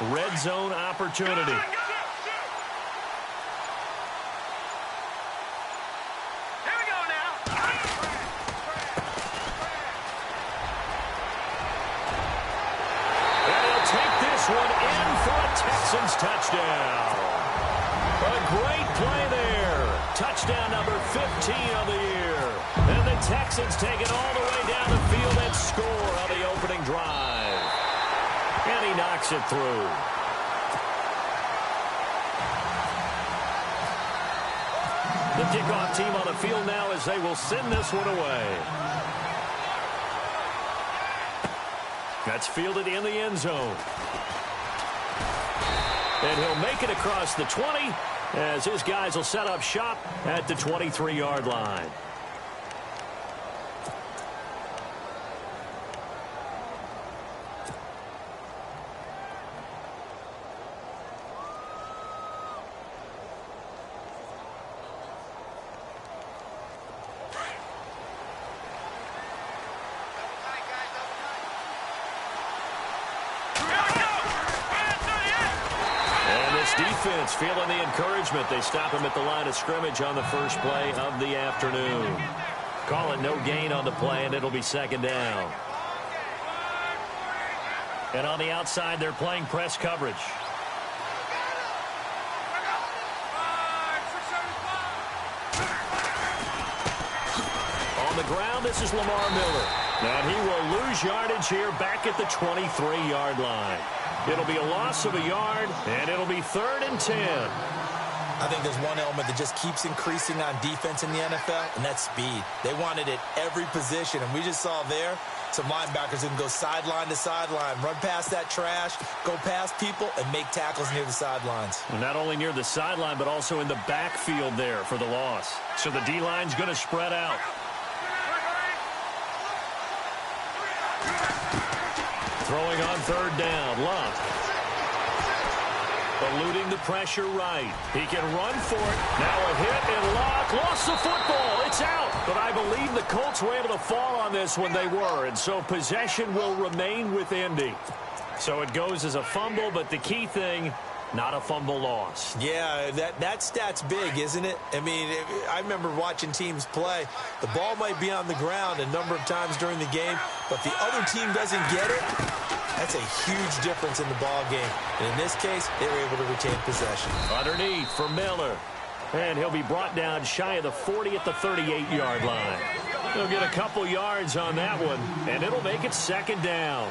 Red zone opportunity. One in for a Texans touchdown. A great play there. Touchdown number 15 of the year. And the Texans take it all the way down the field and score on the opening drive. And he knocks it through. The kickoff team on the field now as they will send this one away. That's fielded in the end zone. And he'll make it across the 20 as his guys will set up shop at the 23-yard line. Defense feeling the encouragement. They stop him at the line of scrimmage on the first play of the afternoon. Call it no gain on the play, and it'll be second down. And on the outside, they're playing press coverage. On the ground, this is Lamar Miller. And he will lose yardage here back at the 23-yard line. It'll be a loss of a yard, and it'll be 3rd and 10. I think there's one element that just keeps increasing on defense in the NFL, and that's speed. They want it at every position, and we just saw there some linebackers who can go sideline to sideline, run past that trash, go past people, and make tackles near the sidelines. Well, not only near the sideline, but also in the backfield there for the loss. So the D-line's going to spread out. Throwing on 3rd down, Luck. Eluding the pressure right. He can run for it. Now a hit, and Luck lost the football. It's out. But I believe the Colts were able to fall on this when they were, and so possession will remain with Indy. So it goes as a fumble, but the key thing, not a fumble loss. Yeah, that stat's big, isn't it? I mean, I remember watching teams play. The ball might be on the ground a number of times during the game, but the other team doesn't get it. That's a huge difference in the ball game. And in this case, they were able to retain possession. Underneath for Miller. And he'll be brought down shy of the 40 at the 38-yard line. He'll get a couple yards on that one, and it'll make it 2nd down.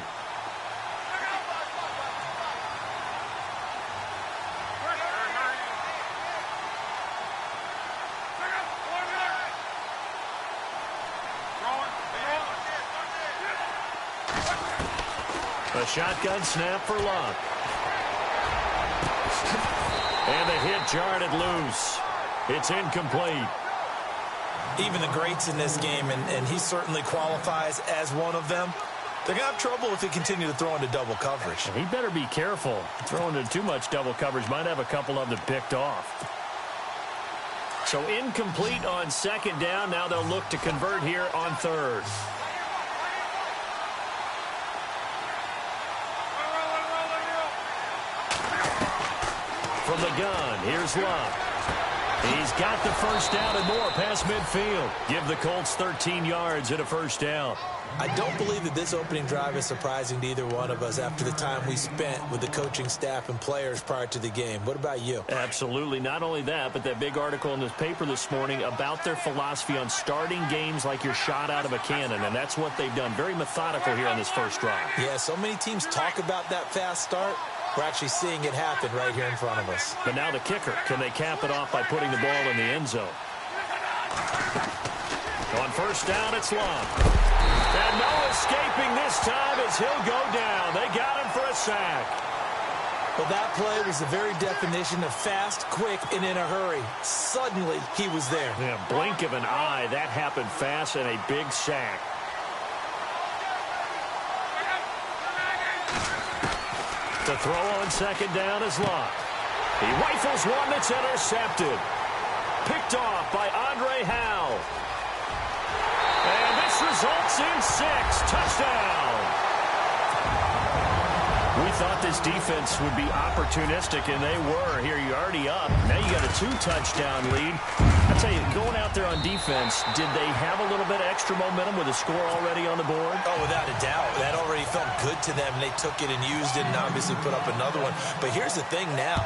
A shotgun snap for Luck. And the hit jarred it loose. It's incomplete. Even the greats in this game, and he certainly qualifies as one of them, they're going to have trouble if they continue to throw into double coverage. He better be careful. Throwing into too much double coverage might have a couple of them picked off. So incomplete on 2nd down. Now they'll look to convert here on 3rd. From the gun, here's Luck. He's got the first down and more past midfield. Give the Colts 13 yards and a first down. I don't believe that this opening drive is surprising to either one of us after the time we spent with the coaching staff and players prior to the game. What about you? Absolutely. Not only that, but that big article in this paper this morning about their philosophy on starting games like you're shot out of a cannon, and that's what they've done. Very methodical here on this first drive. Yeah, so many teams talk about that fast start. We're actually seeing it happen right here in front of us. But now the kicker. Can they cap it off by putting the ball in the end zone? On 1st down, it's Long. And no escaping this time as he'll go down. They got him for a sack. Well, that play was the very definition of fast, quick, and in a hurry. Suddenly, he was there. Yeah, blink of an eye. That happened fast and a big sack. The throw on 2nd down is Locke. He rifles one that's intercepted. Picked off by Andre Howe. And this results in 6. Touchdown. We thought this defense would be opportunistic, and they were. Here, you're already up. Now you got a 2-touchdown lead. I tell you, going out there on defense, did they have a little bit of extra momentum with a score already on the board? Oh, without a doubt. That already felt good to them. They took it and used it and obviously put up another one. But here's the thing now.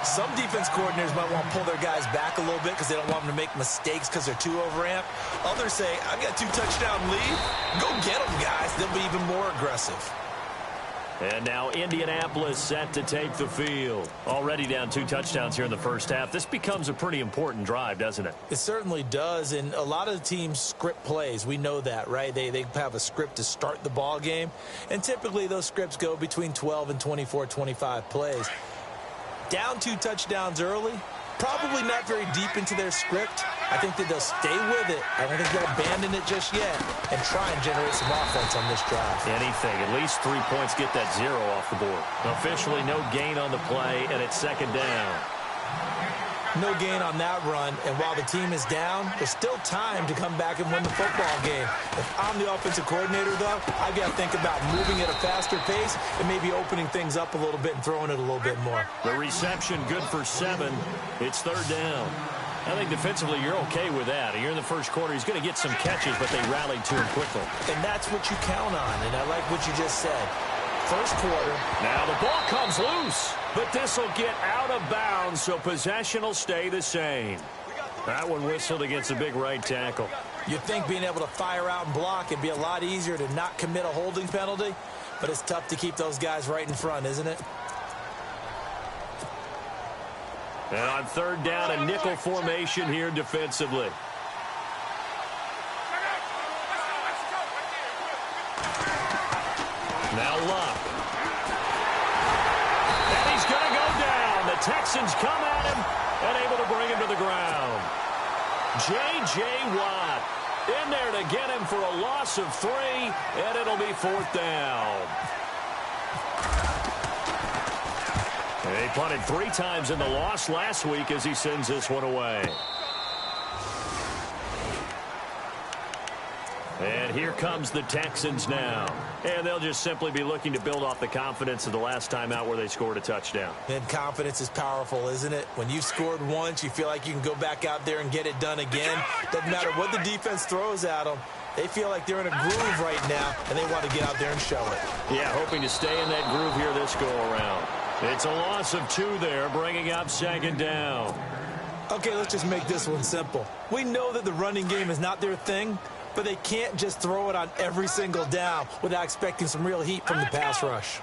Some defense coordinators might want to pull their guys back a little bit because they don't want them to make mistakes because they're too overamped. Others say, I've got a 2-touchdown lead. Go get them, guys. They'll be even more aggressive. And now Indianapolis set to take the field. Already down 2 touchdowns here in the first half. This becomes a pretty important drive, doesn't it? It certainly does, and a lot of the teams script plays. We know that, right? They have a script to start the ball game, and typically those scripts go between 12 and 24, 25 plays. Down 2 touchdowns early, probably not very deep into their script. I think that they'll stay with it. I don't think they'll abandon it just yet and try and generate some offense on this drive. Anything. At least 3 points, get that 0 off the board. Officially no gain on the play, and it's second down. No gain on that run, and while the team is down, there's still time to come back and win the football game. If I'm the offensive coordinator, though, I've got to think about moving at a faster pace and maybe opening things up a little bit and throwing it a little bit more. The reception good for 7. It's third down. I think defensively you're okay with that. You're in the first quarter. He's going to get some catches, but they rallied to him quickly. And that's what you count on, and I like what you just said. First quarter. Now the ball comes loose, but this will get out of bounds, so possession will stay the same. That one whistled against a big right tackle. You'd think being able to fire out and block it'd be a lot easier to not commit a holding penalty, but it's tough to keep those guys right in front, isn't it? And on third down, a nickel formation here defensively. Now Luck. And he's going to go down. The Texans come at him and able to bring him to the ground. J.J. Watt in there to get him for a loss of 3, and it'll be fourth down. And he punted 3 times in the loss last week as he sends this one away. And here comes the Texans now. And they'll just simply be looking to build off the confidence of the last time out where they scored a touchdown. And confidence is powerful, isn't it? When you've scored once, you feel like you can go back out there and get it done again. Doesn't matter what the defense throws at them. They feel like they're in a groove right now, and they want to get out there and show it. Yeah, hoping to stay in that groove here this go-around. It's a loss of 2 there, bringing up second down. Okay, let's just make this one simple. We know that the running game is not their thing, but they can't just throw it on every single down without expecting some real heat from the pass rush.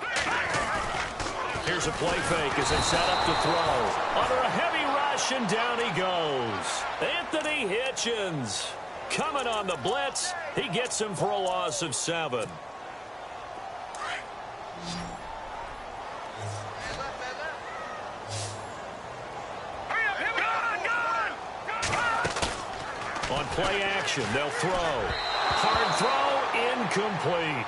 Here's a play fake as they set up to throw. Under a heavy rush, and down he goes. Anthony Hitchens coming on the blitz. He gets him for a loss of 7. On play action, they'll throw. Hard throw, incomplete.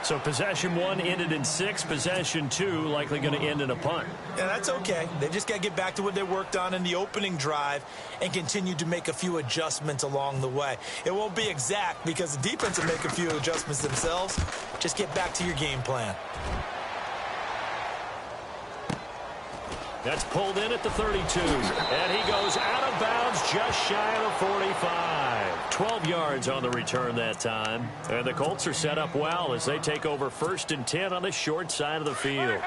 So possession 1 ended in 6. Possession 2 likely going to end in a punt. Yeah, that's okay. They just got to get back to what they worked on in the opening drive and continue to make a few adjustments along the way. It won't be exact because the defense will make a few adjustments themselves. Just get back to your game plan. That's pulled in at the 32. And he goes out of bounds just shy of the 45. 12 yards on the return that time. And the Colts are set up well as they take over 1st and 10 on the short side of the field.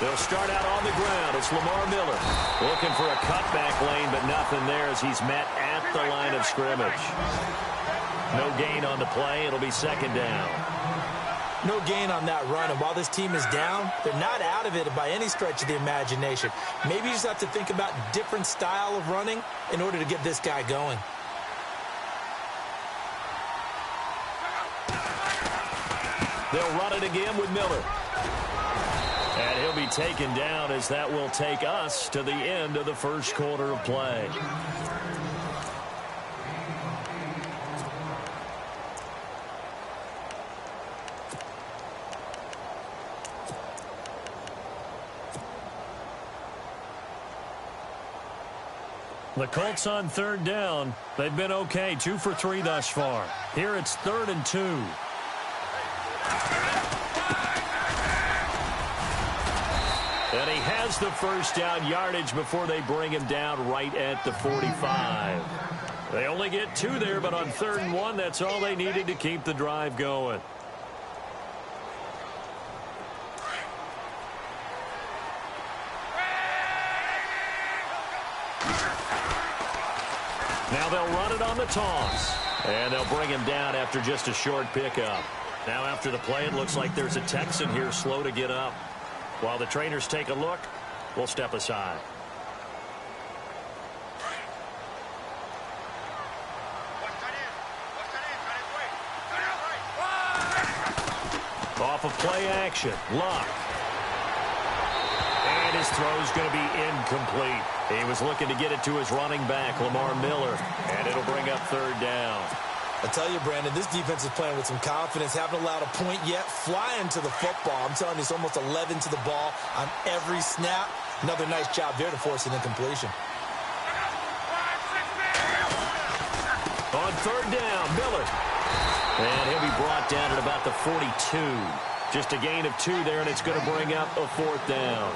They'll start out on the ground. It's Lamar Miller looking for a cutback lane, but nothing there as he's met at the line of scrimmage. No gain on the play. It'll be second down. No gain on that run, and while this team is down, they're not out of it by any stretch of the imagination. Maybe you just have to think about different style of running in order to get this guy going. They'll run it again with Miller. And he'll be taken down as that will take us to the end of the first quarter of play. The Colts on third down. They've been okay, 2 for 3 thus far. Here it's 3rd and 2. And he has the first down yardage before they bring him down right at the 45. They only get 2 there, but on 3rd and 1, that's all they needed to keep the drive going. Now they'll run it on the toss. And they'll bring him down after just a short pickup. Now after the play, it looks like there's a Texan here slow to get up. While the trainers take a look, we'll step aside. Off of play action, Luck. And his throw's going to be incomplete. He was looking to get it to his running back, Lamar Miller, and it'll bring up 3rd down. I tell you, Brandon, this defense is playing with some confidence. Haven't allowed a point yet. Flying to the football. I'm telling you, it's almost 11 to the ball on every snap. Another nice job there to force an incompletion. On 3rd down, Miller. And he'll be brought down at about the 42. Just a gain of 2 there, and it's going to bring up a 4th down.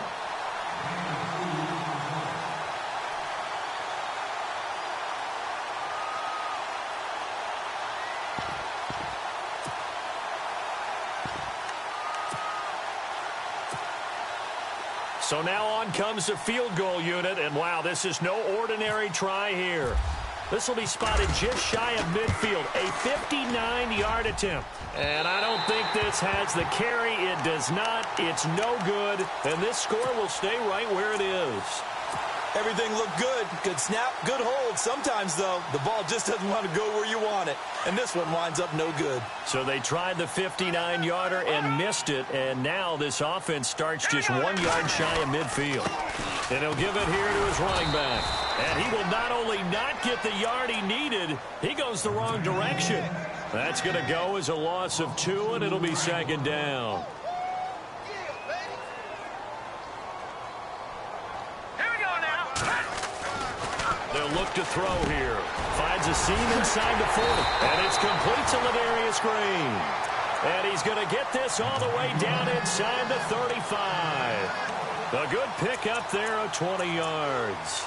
So now on comes the field goal unit, and wow, this is no ordinary try here. This will be spotted just shy of midfield, a 59-yard attempt. And I don't think this has the carry. It does not. It's no good, and this score will stay right where it is. Everything looked good. Good snap, good hold. Sometimes, though, the ball just doesn't want to go where you want it. And this one winds up no good. So they tried the 59-yarder and missed it, and now this offense starts just 1 yard shy of midfield. And he'll give it here to his running back. And he will not only not get the yard he needed, he goes the wrong direction. That's going to go as a loss of 2, and it'll be 2nd down. They'll look to throw here. Finds a seam inside the 40. And it's complete to Ladarius Green. And he's going to get this all the way down inside the 35. A good pickup there of 20 yards.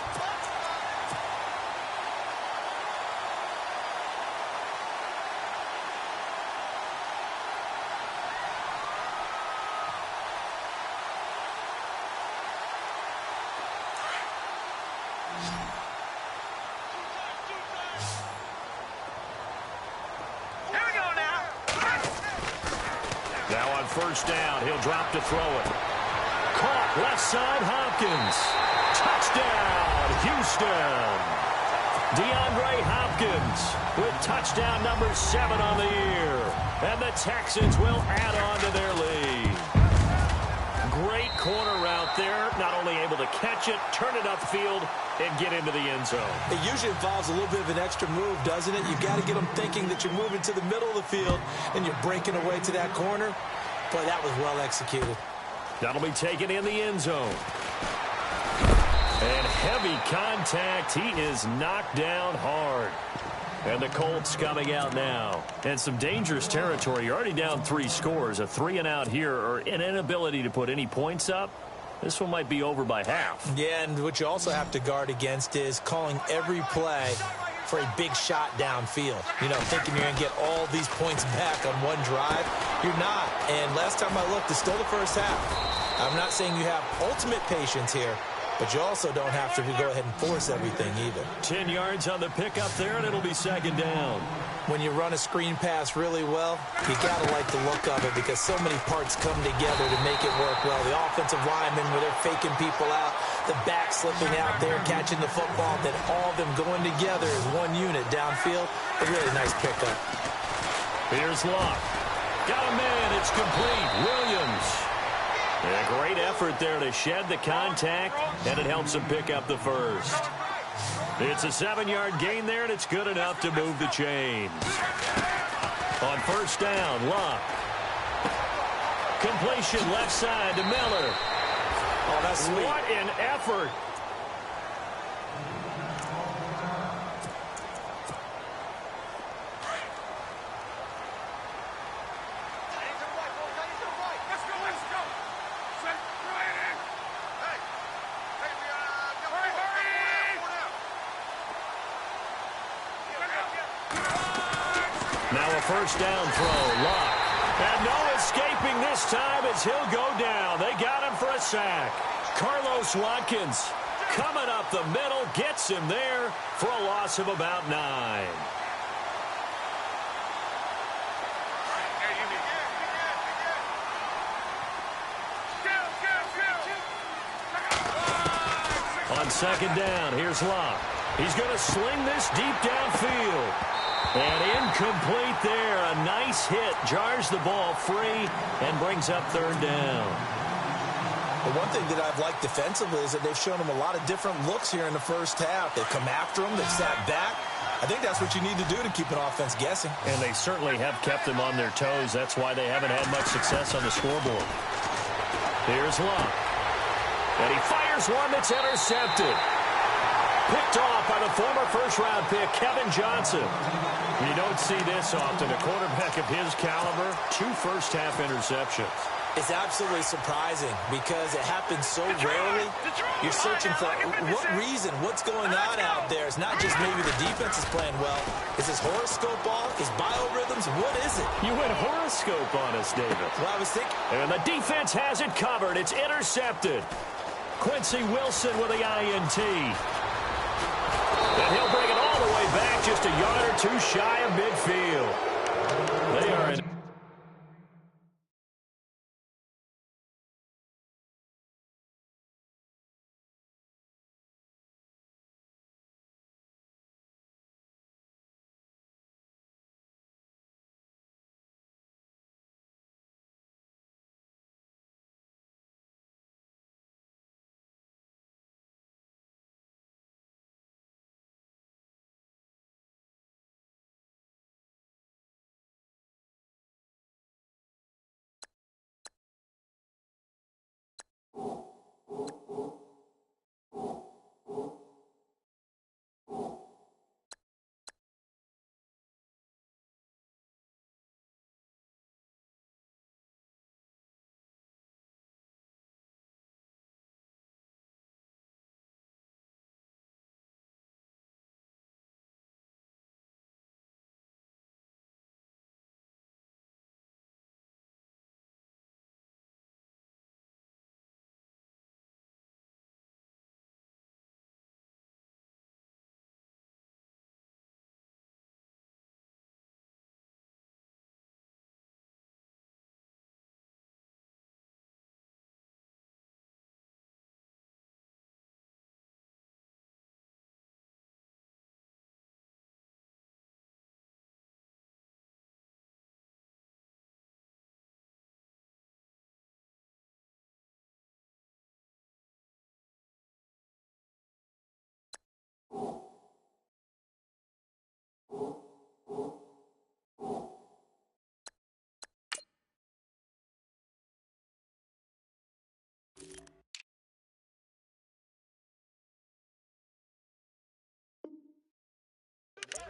First down, he'll drop to throw it. Caught left side, Hopkins. Touchdown, Houston. DeAndre Hopkins with touchdown number 7 on the year. And the Texans will add on to their lead. Great corner route there. Not only able to catch it, turn it upfield, and get into the end zone. It usually involves a little bit of an extra move, doesn't it? You've got to get them thinking that you're moving to the middle of the field and you're breaking away to that corner. Boy, that was well executed. That'll be taken in the end zone. And heavy contact. He is knocked down hard. And the Colts coming out now. And some dangerous territory. You're already down 3 scores. A 3-and-out here, or an inability to put any points up. This one might be over by half. Yeah, and what you also have to guard against is calling every play for a big shot downfield. You know, thinking you're going to get all these points back on one drive. You're not. And last time I looked, it's still the first half. I'm not saying you have ultimate patience here, but you also don't have to go ahead and force everything either. 10 yards on the pickup there, and it'll be 2nd down. When you run a screen pass really well, you got to like the look of it because so many parts come together to make it work well. The offensive linemen, where they're faking people out, the back slipping out there, catching the football, then all of them going together as one unit downfield. A really nice pickup. Here's Luck. Got a man. It's complete. Williams. A great effort there to shed the contact, and it helps him pick up the first. It's a 7-yard gain there, and it's good enough to move the chains. On first down, Luck. Completion left side to Miller. Oh, that's sweet. What an effort. first down throw. Luck. And no escaping this time as he'll go down. They got him for a sack. Carlos Watkins coming up the middle, gets him there for a loss of about 9. On second down, here's Locke. He's going to sling this deep downfield. And incomplete there. A nice hit. Jars the ball free and brings up third down. The one thing that I've liked defensively is that they've shown him a lot of different looks here in the first half. They've come after him. They've sat back. I think that's what you need to do to keep an offense guessing. And they certainly have kept them on their toes. That's why they haven't had much success on the scoreboard. Here's Locke. And he fires one that's intercepted. Picked off by the former first-round pick, Kevin Johnson. You don't see this often. A quarterback of his caliber, 2 first-half interceptions. It's absolutely surprising because it happens so rarely. You're searching for what reason, what's going on out there. It's not just maybe the defense is playing well. Is his horoscope off? His biorhythms? What is it? You went horoscope on us, David. Well, I was thinking. And the defense has it covered. It's intercepted. Quincy Wilson with the INT. And he'll bring it all the way back, just a yard or 2 shy of midfield. They are in.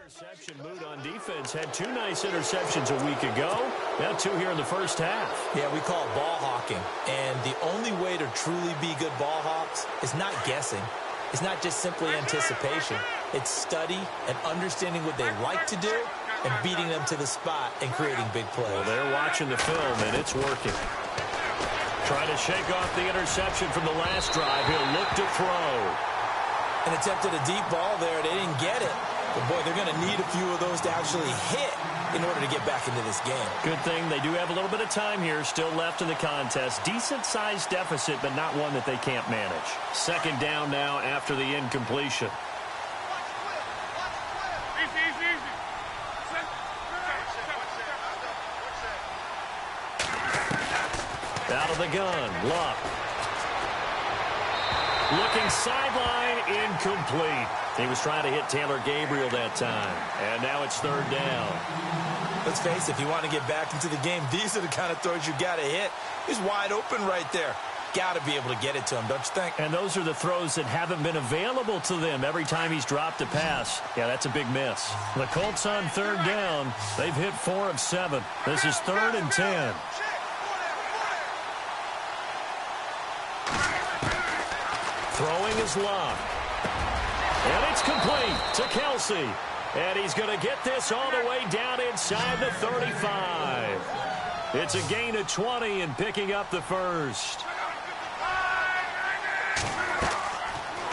Interception mood on defense. Had 2 nice interceptions a week ago. Now 2 here in the first half. Yeah, we call it ball hawking. And the only way to truly be good ball hawks is not guessing. It's not just simply anticipation. It's study and understanding what they like to do and beating them to the spot and creating big plays. Well, they're watching the film, and it's working. Trying to shake off the interception from the last drive. He'll look to throw. And attempted a deep ball there. They didn't get it. But, boy, they're going to need a few of those to actually hit in order to get back into this game. Good thing they do have a little bit of time here still left in the contest. Decent-sized deficit, but not one that they can't manage. Second down now after the incompletion. Out of the gun, Luck. Looking sideline, incomplete. He was trying to hit Taylor Gabriel that time. And now it's third down. Let's face it, if you want to get back into the game, these are the kind of throws you got to hit. He's wide open right there. Got to be able to get it to him, don't you think? And those are the throws that haven't been available to them every time he's dropped a pass. Yeah, that's a big miss. The Colts on third down. They've hit 4 of 7. This is 3rd and 10. Throwing is Locke. And it's complete to Kelsey. And he's going to get this all the way down inside the 35. It's a gain of 20 and picking up the first.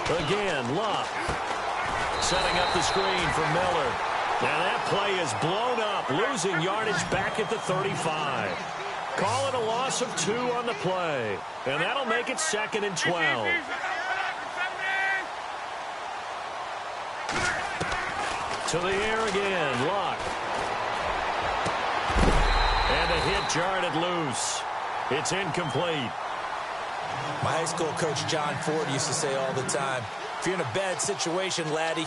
Again, Luck. Setting up the screen for Miller. And that play is blown up, losing yardage back at the 35. Call it a loss of 2 on the play. And that'll make it 2nd and 12. To the air again, Luck. And the hit jarred it loose. It's incomplete. My high school coach, John Ford, used to say all the time, if you're in a bad situation, laddie,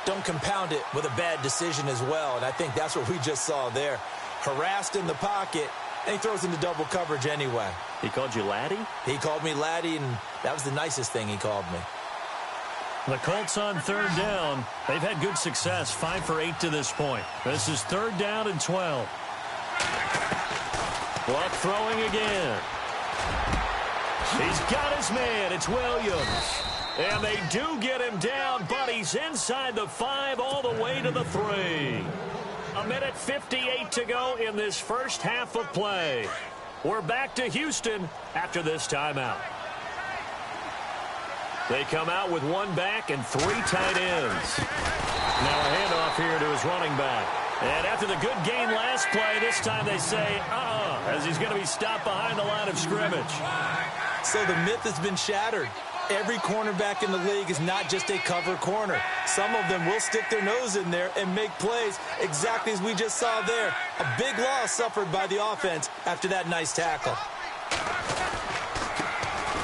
don't compound it with a bad decision as well. And I think that's what we just saw there. Harassed in the pocket, and he throws into double coverage anyway. He called you laddie? He called me laddie, and that was the nicest thing he called me. The Colts on 3rd down. They've had good success, 5 for 8 to this point. This is 3rd down and 12. Luck throwing again. He's got his man. It's Williams. And they do get him down, but he's inside the 5 all the way to the 3. A minute 58 to go in this first half of play. We're back to Houston after this timeout. They come out with 1 back and 3 tight ends. Now a handoff here to his running back. And after the good gain last play, this time they say, as he's going to be stopped behind the line of scrimmage. So the myth has been shattered. Every cornerback in the league is not just a cover corner. Some of them will stick their nose in there and make plays exactly as we just saw there. A big loss suffered by the offense after that nice tackle.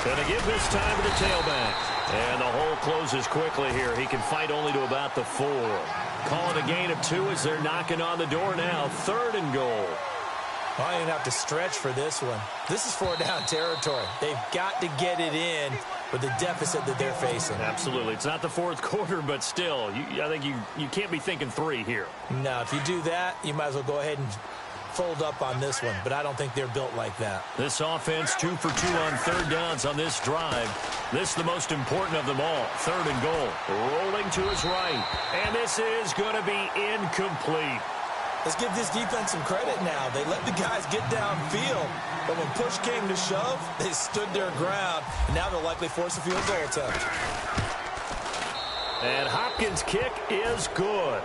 Going to give this time to the tailback. And the hole closes quickly here. He can fight only to about the 4. Call it a gain of 2 as they're knocking on the door now. 3rd and goal. Well, I didn't have to stretch for this one. This is 4-down territory. They've got to get it in with the deficit that they're facing. Absolutely. It's not the 4th quarter, but still, I think you can't be thinking 3 here. No, if you do that, you might as well go ahead and fold up on this one, but I don't think they're built like that. This offense 2 for 2 on 3rd downs on this drive. This is the most important of them all. 3rd and goal. Rolling to his right. And this is going to be incomplete. Let's give this defense some credit now. They let the guys get downfield, but when push came to shove, they stood their ground, and now they'll likely force a field goal attempt. And Hopkins' kick is good.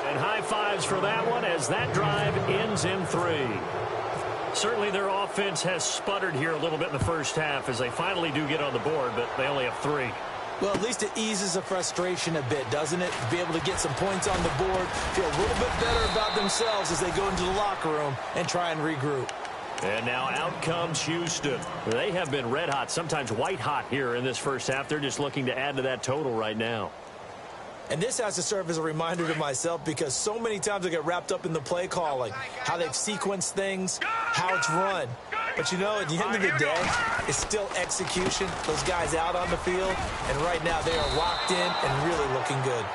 And high fives for that one as that drive ends in 3. Certainly their offense has sputtered here a little bit in the first half as they finally do get on the board, but they only have 3. Well, at least it eases the frustration a bit, doesn't it? To be able to get some points on the board, feel a little bit better about themselves as they go into the locker room and try and regroup. And now out comes Houston. They have been red hot, sometimes white hot here in this first half. They're just looking to add to that total right now. And this has to serve as a reminder to myself because so many times I get wrapped up in the play calling, how they've sequenced things, how it's run. But, you know, at the end of the day, it's still execution. Those guys out on the field, and right now they are locked in and really looking good.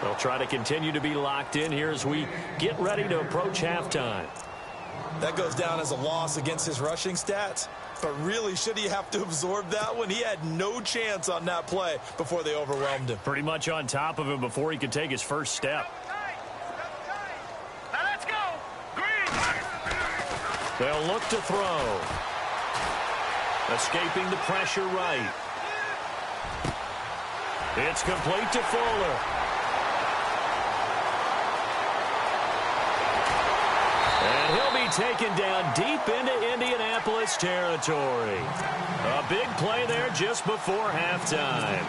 They'll try to continue to be locked in here as we get ready to approach halftime. That goes down as a loss against his rushing stats. But really, should he have to absorb that one? He had no chance on that play before they overwhelmed him. Pretty much on top of him before he could take his first step. Now let's go. Green. They'll look to throw. Escaping the pressure right. It's complete to Fuller. And he'll be taken down deep into Indianapolis territory. A big play there just before halftime.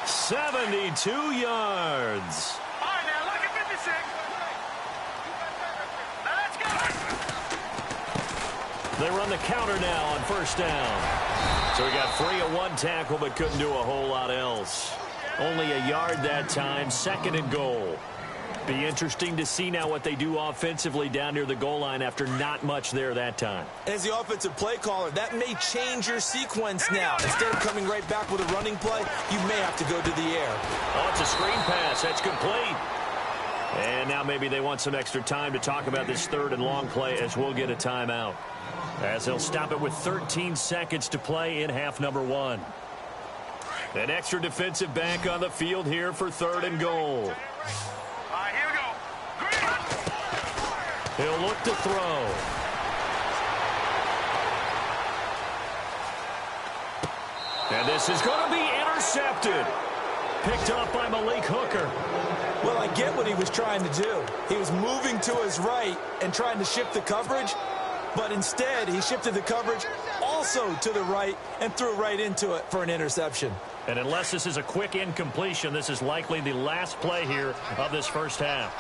72 yards. All right, now look at 56. Now let's go. They run the counter now on 1st down. So he got free of 1 tackle but couldn't do a whole lot else. Only a yard that time, 2nd and goal. Be interesting to see now what they do offensively down near the goal line after not much there that time. As the offensive play caller, that may change your sequence now. Instead of coming right back with a running play, you may have to go to the air. Oh, it's a screen pass. That's complete. And now maybe they want some extra time to talk about this 3rd and long play as we'll get a timeout. As they'll stop it with 13 seconds to play in half number 1. An extra defensive back on the field here for 3rd and goal. All right, He'll look to throw. And this is going to be intercepted. Picked up by Malik Hooker. Well, I get what he was trying to do. He was moving to his right and trying to shift the coverage, but instead he shifted the coverage also to the right and threw right into it for an interception. And unless this is a quick incompletion, this is likely the last play here of this first half.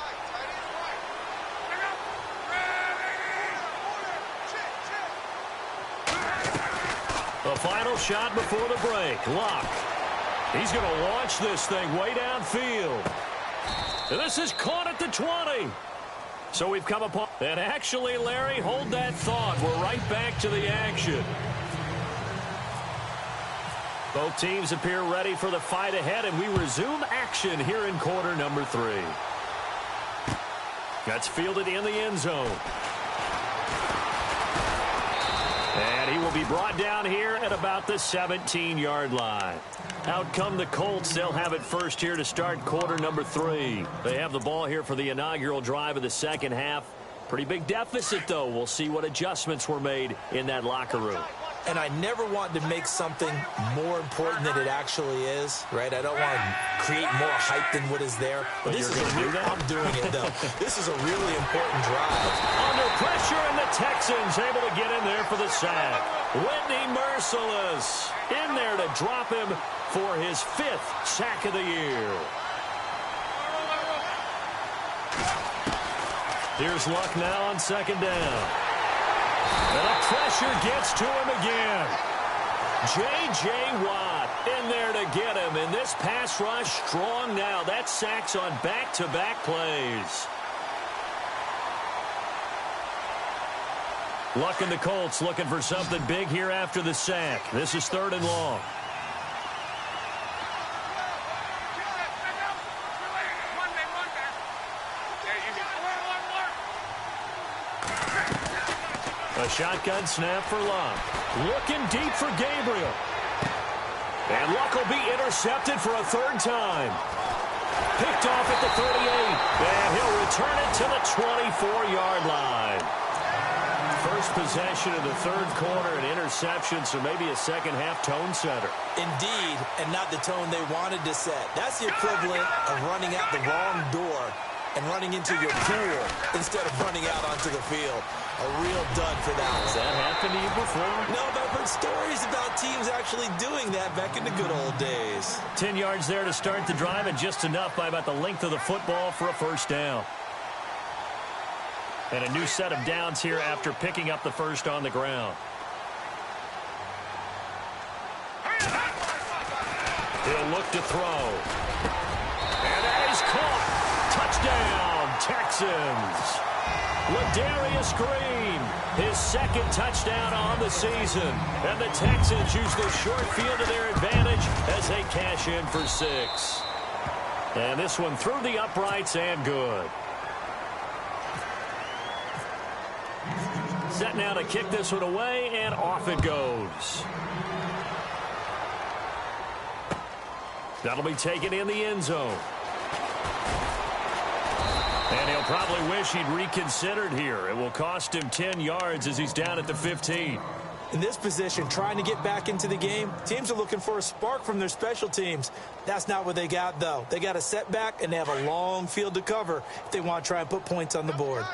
The final shot before the break. Luck. He's going to launch this thing way downfield. And this is caught at the 20. So we've come upon... And actually, Larry, hold that thought. We're right back to the action. Both teams appear ready for the fight ahead, and we resume action here in quarter number 3. That's fielded in the end zone. And he will be brought down here at about the 17-yard line. Out come the Colts. They'll have it first here to start quarter number 3. They have the ball here for the inaugural drive of the second half. Pretty big deficit, though. We'll see what adjustments were made in that locker room. And I never want to make something more important than it actually is, right? I don't want to create more hype than what is there. But this is I'm doing it, though. This is a really important drive. Under pressure, and the Texans able to get in there for the sack. Whitney Merciless in there to drop him for his 5th sack of the year. Here's Luck now on second down. And the pressure gets to him again. J.J. Watt in there to get him. And this pass rush strong now. That's sacks on back-to-back plays. Luck and the Colts looking for something big here after the sack. This is 3rd and long. A shotgun snap for Luck. Looking deep for Gabriel. And Luck will be intercepted for a 3rd time. Picked off at the 38. And he'll return it to the 24-yard line. First possession of the 3rd quarter, an interception, so maybe a second-half tone setter. Indeed, and not the tone they wanted to set. That's the equivalent of running out the wrong door and running into your pool instead of running out onto the field. A real dud for that one. Has that happened to you before? No, but I've heard stories about teams actually doing that back in the good old days. 10 yards there to start the drive, and just enough by about the length of the football for a first down. And a new set of downs here after picking up the first on the ground. He'll look to throw. And that is caught. Touchdown, Texans. Ladarius Green, his 2nd touchdown on the season. And the Texans use the short field to their advantage as they cash in for 6. And this one through the uprights and good. Set now to kick this one away, and off it goes. That'll be taken in the end zone. And he'll probably wish he'd reconsidered here. It will cost him 10 yards as he's down at the 15. In this position, trying to get back into the game, teams are looking for a spark from their special teams. That's not what they got, though. They got a setback, and they have a long field to cover if they want to try and put points on the board.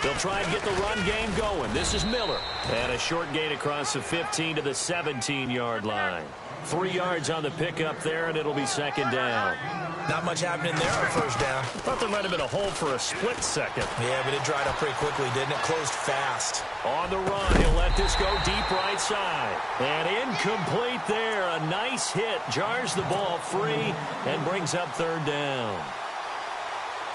They'll try and get the run game going. This is Miller. And a short gain across the 15 to the 17-yard line. 3 yards on the pickup there, and it'll be second down. Not much happening there on first down. Thought there might have been a hole for a split second. Yeah, but it dried up pretty quickly, didn't it? Closed fast. On the run, he'll let this go deep right side. And incomplete there. A nice hit. Jars the ball free and brings up 3rd down.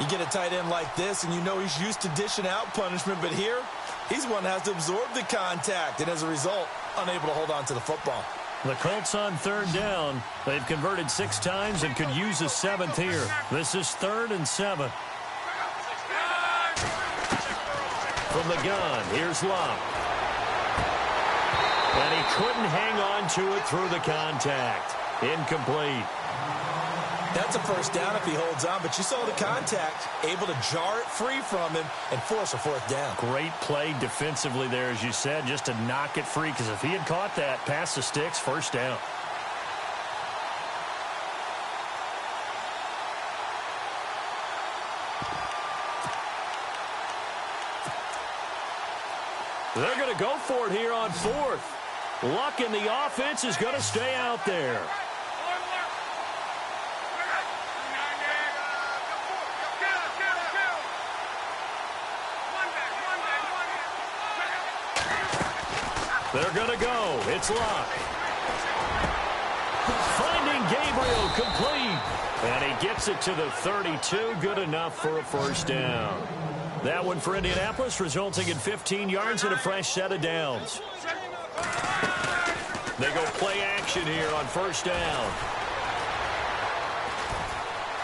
You get a tight end like this, and you know he's used to dishing out punishment, but here, he's one that has to absorb the contact, and as a result, unable to hold on to the football. The Colts on 3rd down. They've converted 6 times and could use a 7th here. This is 3rd and 7. From the gun, here's Luck. And he couldn't hang on to it through the contact. Incomplete. That's a first down if he holds on, but you saw the contact, able to jar it free from him and force a fourth down. Great play defensively there, as you said, just to knock it free, because if he had caught that, pass the sticks, first down. They're going to go for it here on fourth. Luck in the offense is going to stay out there. They're going to go. It's Luck. Finding Gabriel complete. And he gets it to the 32. Good enough for a first down. That one for Indianapolis, resulting in 15 yards and a fresh set of downs. They go play action here on first down.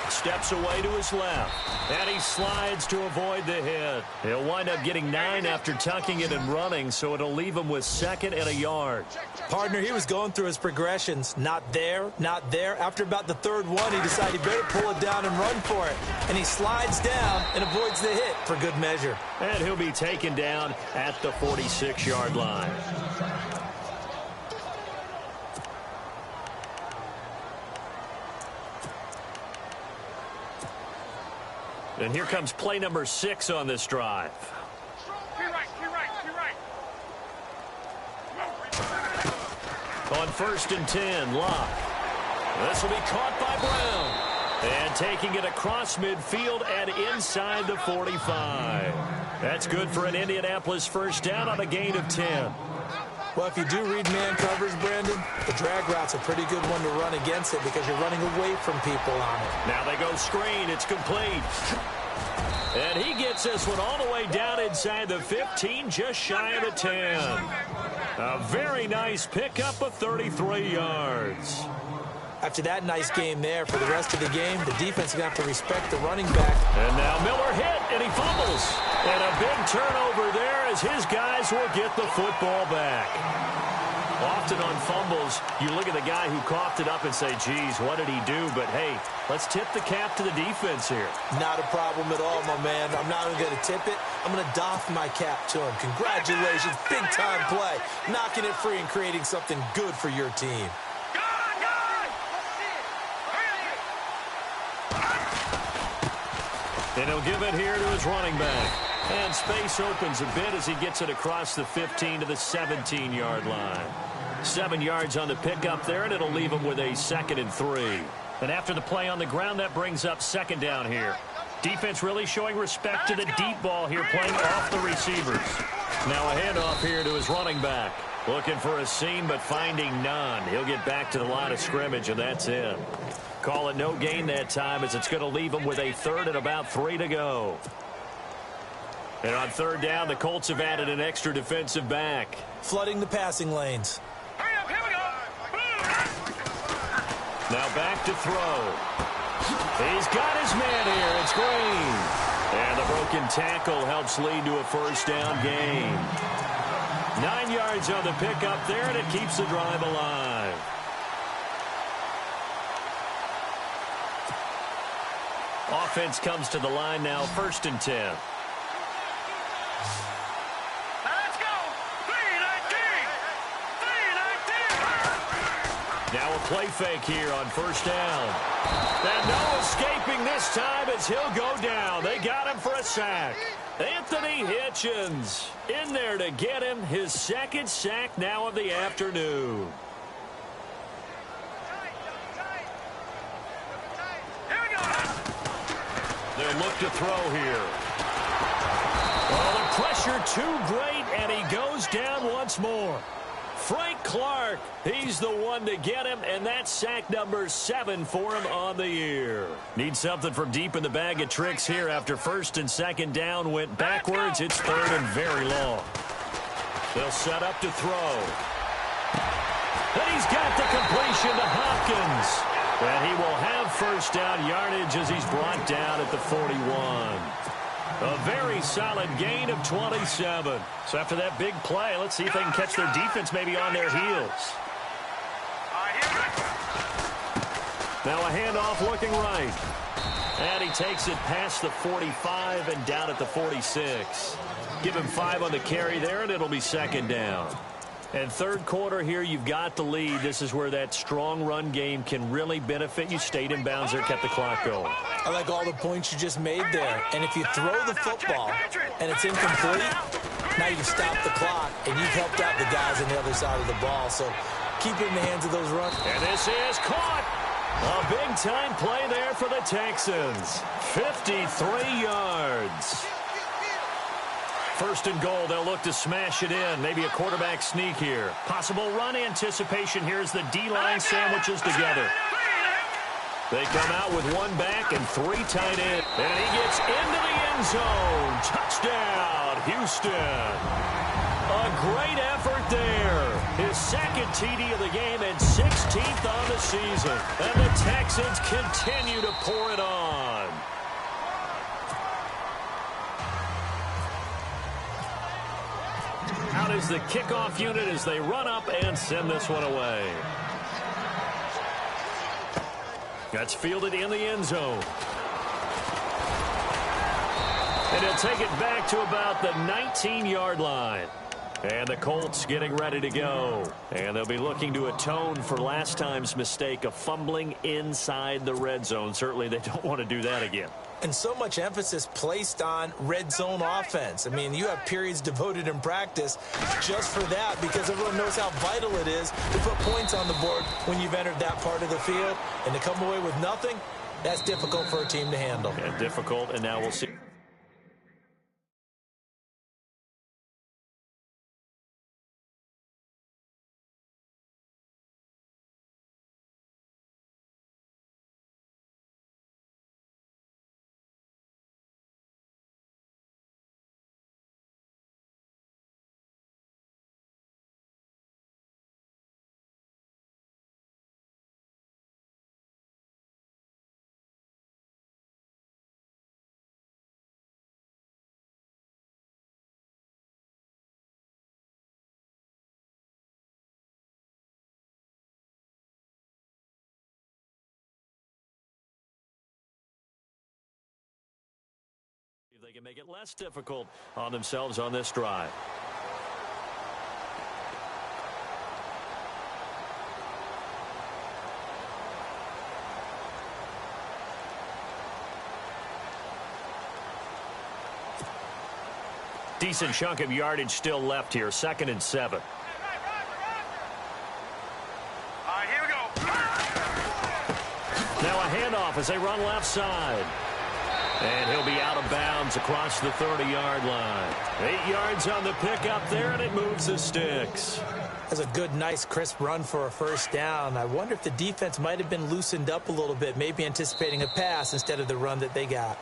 Steps away to his left. And he slides to avoid the hit. He'll wind up getting 9 after tucking it and running, so it'll leave him with 2nd and a yard. Partner, he was going through his progressions. Not there, not there. After about the 3rd one, he decided he better pull it down and run for it. And he slides down and avoids the hit for good measure. And he'll be taken down at the 46-yard line. And here comes play number 6 on this drive. On 1st and 10, Luck. This will be caught by Brown. And taking it across midfield and inside the 45. That's good for an Indianapolis first down on a gain of 10. Well, if you do read man coverage, Brandon, the drag route's a pretty good one to run against it because you're running away from people on it. Now they go screen. It's complete. And he gets this one all the way down inside the 15, just shy of the 10. A very nice pickup of 33 yards. After that nice game there, for the rest of the game, the defense is going to have to respect the running back. And now Miller hit, and he fumbles. And a big turnover there as his guys will get the football back. Often on fumbles, you look at the guy who coughed it up and say, geez, what did he do? But, hey, let's tip the cap to the defense here. Not a problem at all, my man. I'm not even going to tip it. I'm going to doff my cap to him. Congratulations, big-time play. Knocking it free and creating something good for your team. And he'll give it here to his running back. And space opens a bit as he gets it across the 15 to the 17-yard line. 7 yards on the pickup there, and it'll leave him with a 2nd and 3. And after the play on the ground, that brings up 2nd down here. Defense really showing respect to the deep ball here, playing off the receivers. Now a handoff here to his running back. Looking for a seam, but finding none. He'll get back to the line of scrimmage, and that's it. Call it no gain that time, as it's going to leave him with a 3rd and about 3 to go. And on 3rd down, the Colts have added an extra defensive back. Flooding the passing lanes. Hurry up, here we go. Now back to throw. He's got his man here. It's Green. And the broken tackle helps lead to a first down gain. 9 yards on the pickup there, and it keeps the drive alive. Offense comes to the line now, 1st and 10. Let's go. 3-19. Now a play fake here on 1st down. And no escaping this time as he'll go down. They got him for a sack. Anthony Hitchens in there to get him his 2nd sack now of the afternoon. They'll look to throw here. Well, the pressure too great, and he goes down once more. Frank Clark, he's the one to get him, and that's sack number 7 for him on the year. Need something from deep in the bag of tricks here after 1st and 2nd down went backwards. It's 3rd and very long. They'll set up to throw. And he's got the completion to Hopkins. And he will have first down yardage as he's brought down at the 41. A very solid gain of 27. So after that big play, let's see if they can catch their defense maybe on their heels. Now a handoff looking right. And he takes it past the 45 and down at the 46. Give him 5 on the carry there, and it'll be second down. And third quarter here, you've got the lead. This is where that strong run game can really benefit you. Stayed in bounds there, kept the clock going. I like all the points you just made there. And if you throw the football and it's incomplete, now you've stopped the clock and you've helped out the guys on the other side of the ball. So keep it in the hands of those runners. And this is caught. A big-time play there for the Texans. 53 yards. First and goal, they'll look to smash it in. Maybe a quarterback sneak here. Possible run anticipation here as the D-line sandwiches together. They come out with 1 back and 3 tight end. And he gets into the end zone. Touchdown, Houston. A great effort there. His second TD of the game and 16th on the season. And the Texans continue to pour it on. Out is the kickoff unit as they run up and send this one away. That's fielded in the end zone. And he'll take it back to about the 19-yard line. And the Colts getting ready to go. And they'll be looking to atone for last time's mistake of fumbling inside the red zone. Certainly they don't want to do that again. And so much emphasis placed on red zone offense. I mean, you have periods devoted in practice just for that because everyone knows how vital it is to put points on the board when you've entered that part of the field. And to come away with nothing, that's difficult for a team to handle. And difficult, and now we'll see. They can make it less difficult on themselves on this drive. Decent chunk of yardage still left here. 2nd and 7. All right, here we go. Now a handoff as they run left side. And he'll be out of bounds across the 30-yard line. 8 yards on the pickup there, and it moves the sticks. That's a good, nice, crisp run for a first down. I wonder if the defense might have been loosened up a little bit, maybe anticipating a pass instead of the run that they got.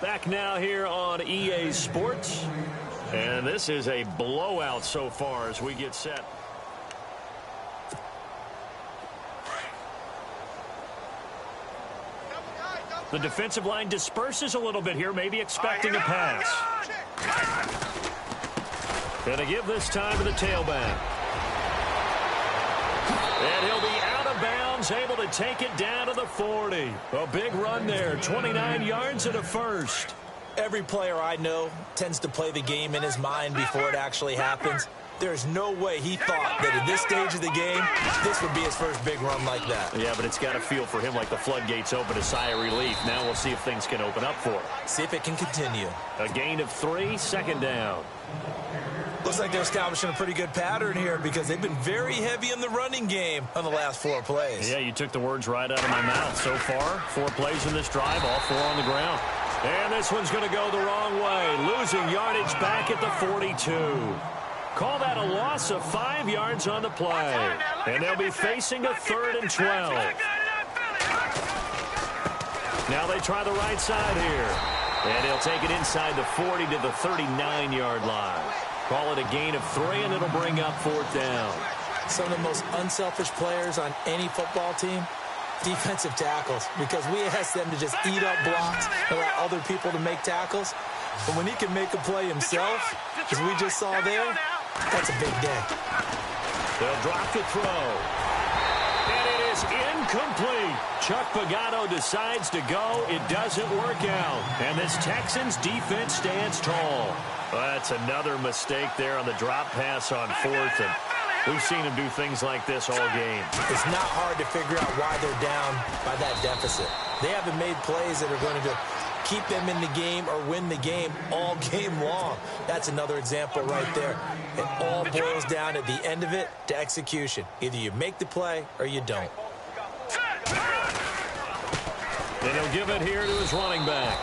Back now here on EA Sports. And this is a blowout so far as we get set. The defensive line disperses a little bit here, maybe expecting a pass. Gonna give this time to the tailback. And he'll be out of bounds, able to take it down to the 40. A big run there, 29 yards and a first. Every player I know tends to play the game in his mind before it actually happens. There's no way he thought that at this stage of the game, this would be his first big run like that. Yeah, but it's got to feel for him like the floodgates open, a sigh of relief. Now we'll see if things can open up for him. See if it can continue. A gain of 3, 2nd down. Looks like they're establishing a pretty good pattern here because they've been very heavy in the running game on the last 4 plays. Yeah, you took the words right out of my mouth. So far, 4 plays in this drive, all 4 on the ground. And this one's going to go the wrong way, losing yardage back at the 42. Call that a loss of 5 yards on the play. And they'll be facing a 3rd and 12. Now they try the right side here. And he'll take it inside the 40 to the 39-yard line. Call it a gain of 3, and it'll bring up 4th down. Some of the most unselfish players on any football team, defensive tackles, because we ask them to just eat up blocks and allow other people to make tackles. But when he can make a play himself, as we just saw there, that's a big day. They'll drop the throw. And it is Incomplete. Chuck Pagano decides to go. It doesn't work out. And this Texans defense stands tall. Well, that's another mistake there on the drop pass on fourth. And we've seen him do things like this all game. It's not hard to figure out why they're down by that deficit. They haven't made plays that are going to keep them in the game or win the game all game long. That's another example right there. It all boils down at the end of it to execution. Either you make the play or you don't. And he'll give it here to his running back.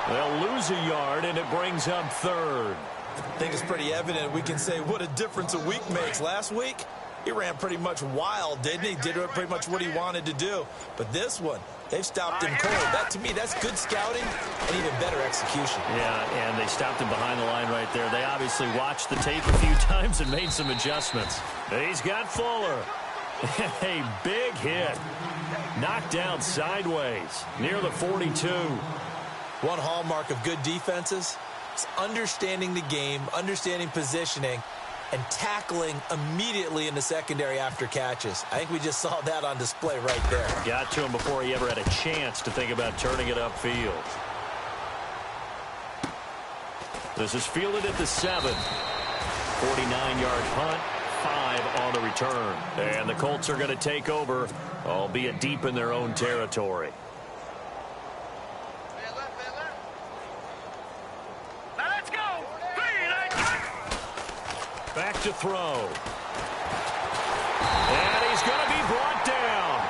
They'll lose a yard, and it brings up third. I think it's pretty evident. We can say what a difference a week makes. Last week, he ran pretty much wild, didn't he? Did pretty much what he wanted to do. But this one, they've stopped him cold. That, to me, that's good scouting and even better execution. Yeah, and they stopped him behind the line right there. They obviously watched the tape a few times and made some adjustments. He's got Fuller. A big hit. Knocked down sideways near the 42. One hallmark of good defenses is understanding the game, understanding positioning, and tackling immediately in the secondary after catches. I think we just saw that on display right there. Got to him before he ever had a chance to think about turning it upfield. This is fielded at the 7. 49-yard punt, 5 on the return. And the Colts are going to take over, albeit deep in their own territory. Back to throw. And he's going to be brought down.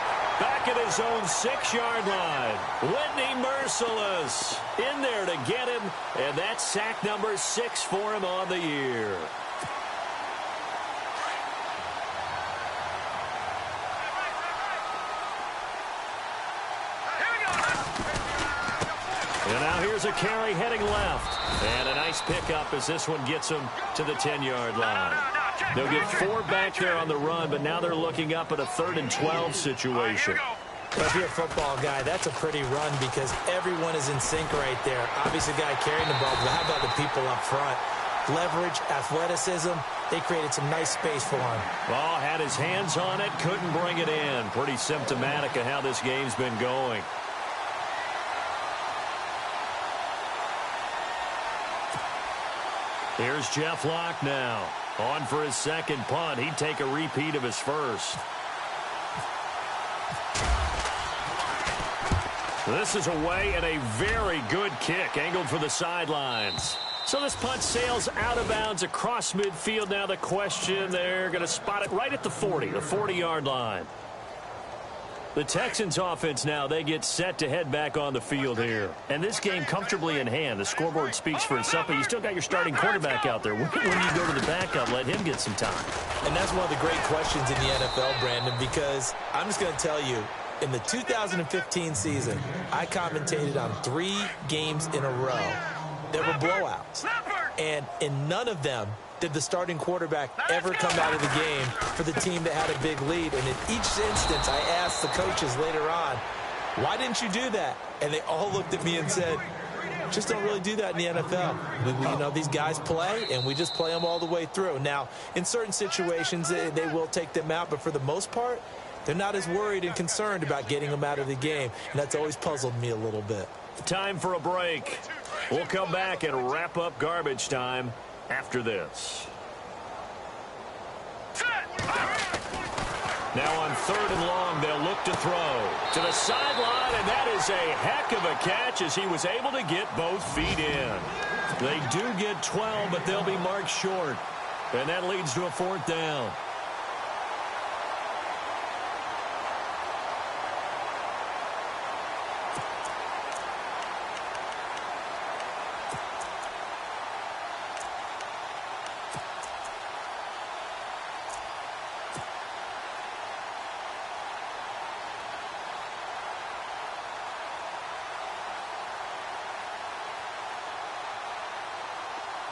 Back at his own 6-yard line. Whitney Merciless in there to get him. And that's sack number 6 for him on the year. And now here's a carry heading left. And a nice pickup as this one gets him to the 10-yard line. They'll get 4 back there on the run, but now they're looking up at a 3rd and 12 situation. Well, if you're a football guy, that's a pretty run because everyone is in sync right there. Obviously, the guy carrying the ball, but how about the people up front? Leverage, athleticism, they created some nice space for him. Ball had his hands on it, couldn't bring it in. Pretty symptomatic of how this game's been going. Here's Jeff Locke now. On for his second punt. He'd take a repeat of his first. This is away and a very good kick angled for the sidelines. So this punt sails out of bounds across midfield. Now the question, they're going to spot it right at the 40, the 40-yard line. The Texans offense now, they get set to head back on the field here. And this game comfortably in hand. The scoreboard speaks for itself, but you still got your starting quarterback out there. When you go to the backup, let him get some time. And that's one of the great questions in the NFL, Brandon, because I'm just going to tell you, in the 2015 season, I commentated on 3 games in a row. There were blowouts. And in none of them did the starting quarterback ever come out of the game for the team that had a big lead. And in each instance, I asked the coaches later on, why didn't you do that? And they all looked at me and said, just don't really do that in the NFL. You know, these guys play, and we just play them all the way through. Now, in certain situations, they will take them out, but for the most part, they're not as worried and concerned about getting them out of the game. And that's always puzzled me a little bit. Time for a break. We'll come back and wrap up garbage time after this. Now on 3rd and long, they'll look to throw to the sideline, and that is a heck of a catch as he was able to get both feet in. They do get 12, but they'll be marked short, and that leads to a 4th down.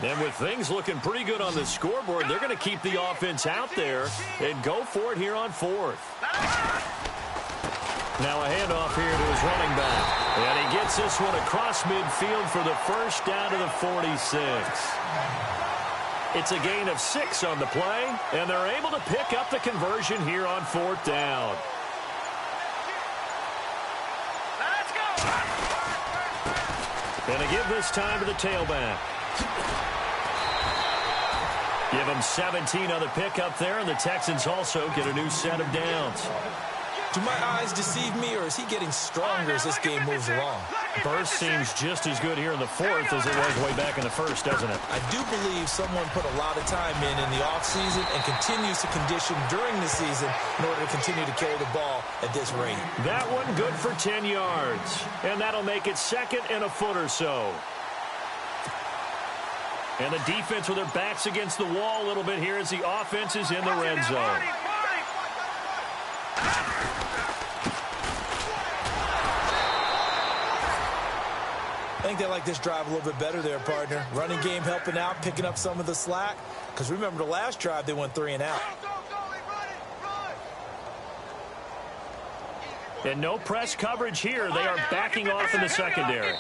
And with things looking pretty good on the scoreboard, they're going to keep the offense out there and go for it here on 4th. Now a handoff here to his running back. And he gets this one across midfield for the first down to the 46. It's a gain of 6 on the play, and they're able to pick up the conversion here on 4th down. And they give this time to the tailback. Give him 17 on the pickup there, and the Texans also get a new set of downs. Do my eyes deceive me, or is he getting stronger as this game moves along? Burst seems just as good here in the fourth as it was way back in the first, doesn't it? I do believe someone put a lot of time in the offseason and continues to condition during the season in order to continue to carry the ball at this rate. That one good for 10 yards. And that'll make it second and a foot or so. And the defense with their backs against the wall a little bit here as the offense is in the red zone. I think they like this drive a little bit better there, partner. Running game helping out, picking up some of the slack. Because remember the last drive, they went 3 and out. And no press coverage here. They are backing off in the secondary.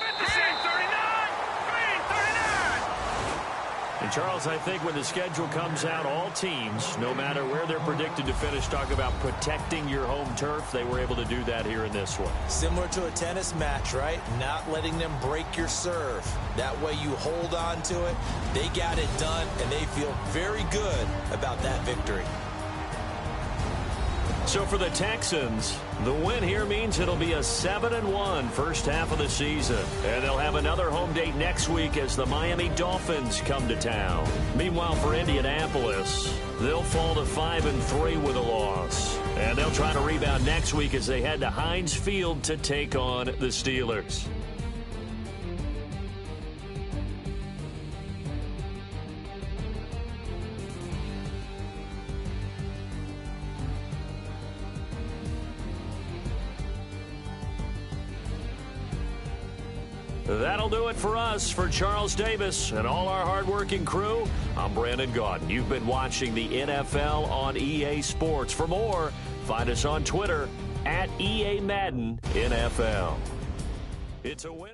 And, Charles, I think when the schedule comes out, all teams, no matter where they're predicted to finish, talk about protecting your home turf. They were able to do that here in this one. Similar to a tennis match, right? Not letting them break your serve. That way you hold on to it. They got it done, and they feel very good about that victory. So for the Texans, the win here means it'll be a 7-1 first half of the season. And they'll have another home date next week as the Miami Dolphins come to town. Meanwhile, for Indianapolis, they'll fall to 5-3 with a loss. And they'll try to rebound next week as they head to Heinz Field to take on the Steelers. That'll do it for us. For Charles Davis and all our hardworking crew, I'm Brandon Gaudin. You've been watching the NFL on EA Sports. For more, find us on Twitter @EA Madden NFL. It's a win.